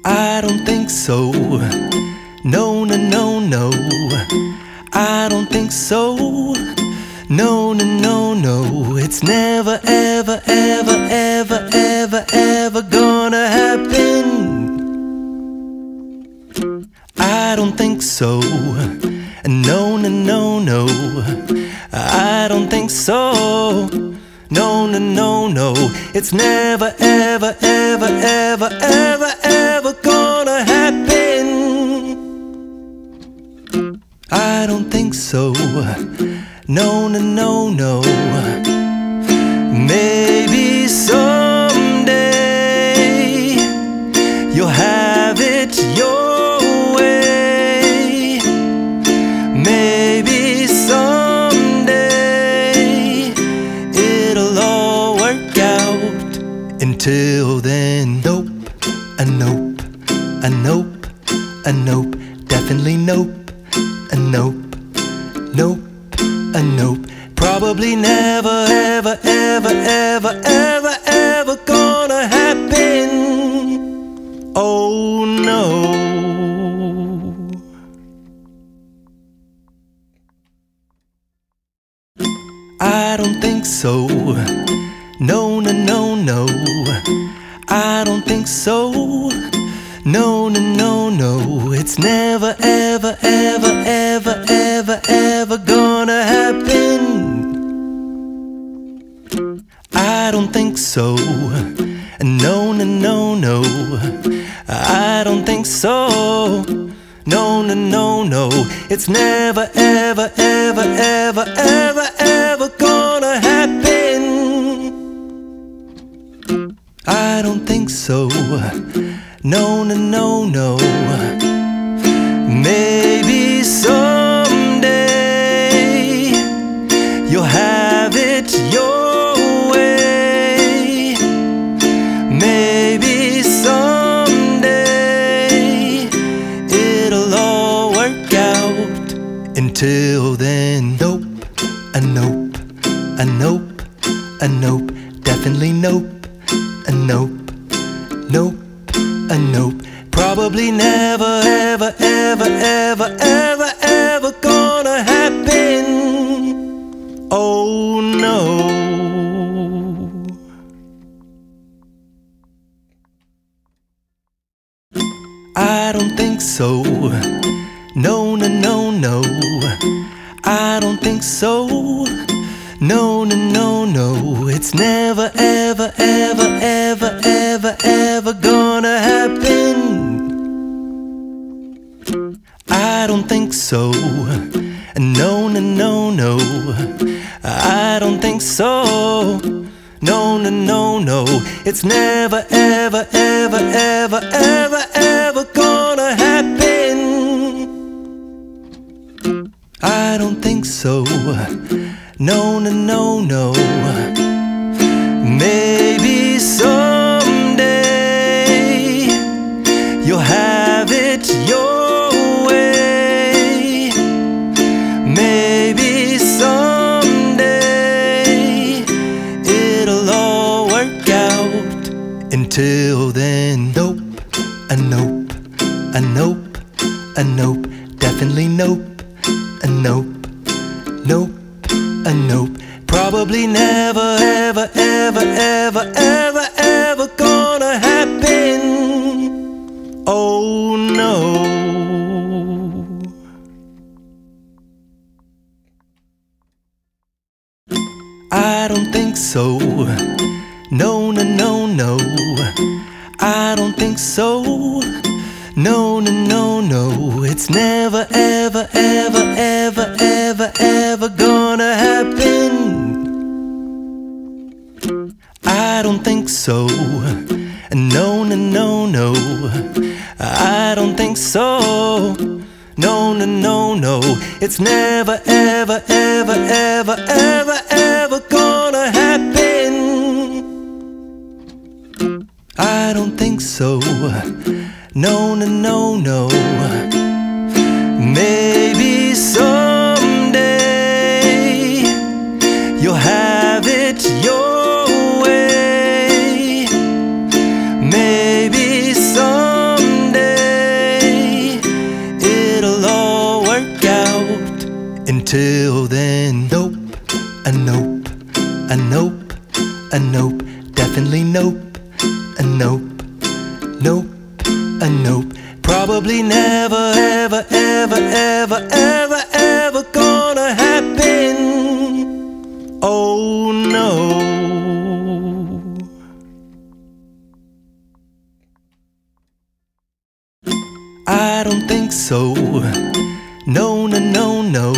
I don't think so. No, no, no, no. I don't think so. No, no, no, no. It's never, ever, ever, ever, ever, ever gonna happen. I don't think so. No, no, no, no. I don't think so. No, no, no, no. It's never, ever, ever, ever, ever, ever gonna happen. I don't think so. No, no, no, no. Maybe someday you'll have it your way. Maybe someday it'll all work out. Until then, nope, a nope, a nope, a nope, definitely nope, a nope, nope, a nope. Probably never, ever, ever, ever, ever, ever gonna happen. Oh no. I don't think so. No, no, no, no. I don't think so. No, no, no, no. It's never, ever, ever, ever, ever, ever gonna happen. I don't think so. No, no, no, no. I don't think so. No, no, no, no. It's never, ever, ever, ever, ever, ever gonna happen. I don't think so. No, no, no, no. Maybe someday you'll have it your way. Maybe someday it'll all work out. Until then, nope, a nope, a nope, a nope, definitely nope, a nope, nope, a nope. Probably never, ever, ever, ever, ever, ever gonna happen. Oh no. I don't think so. No, no, no, no. I don't think so. No, no, no, no. It's never, ever, ever, ever, ever, ever gonna happen. I don't think so. No, no, no, no. I don't think so. No, no, no, no. It's never, ever, ever, ever, ever, ever gonna happen. I don't think so. No, no, no, no. Maybe someday you'll have it your way. Maybe someday it'll all work out. Until then, nope, a nope, a nope, a nope, definitely nope, a nope, nope, a nope. Probably never, ever, ever, ever, ever, ever gonna happen. Oh no. I don't think so. No, no, no, no. I don't think so. No, no, no, no. It's never, ever, ever, ever, ever, ever gonna happen. I don't think so. No, no, no, no. I don't think so. No, no, no, no. It's never, ever, ever, ever, ever, ever gonna happen. I don't think so. No, no, no, no. Maybe someday you'll have it your way. Maybe someday nope, a nope. Probably never, ever, ever, ever, ever, ever gonna happen. Oh no. I don't think so. No, no, no, no.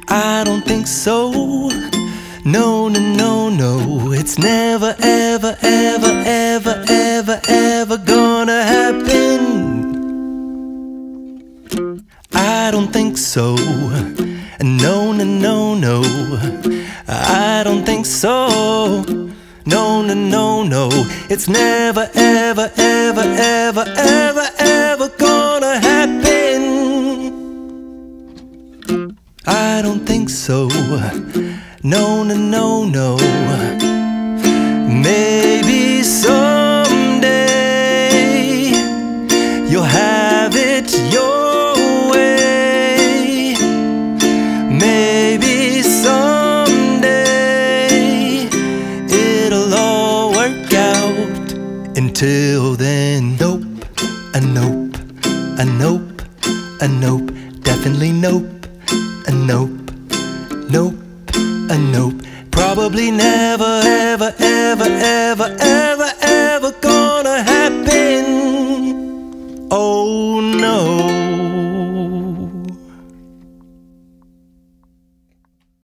I don't think so. No, no, no, no. It's never, ever, ever, ever, ever, ever gonna happen. I don't think so. No, no, no, no. I don't think so. No, no, no, no. It's never, ever, ever, ever, ever, ever gonna happen. I don't think so. No, no, no, no. Maybe someday you'll have it your way. Maybe someday it'll all work out. Until then, nope, a nope, a nope, a nope. Definitely nope, a nope, nope, a nope. Probably never, ever, ever, ever, ever,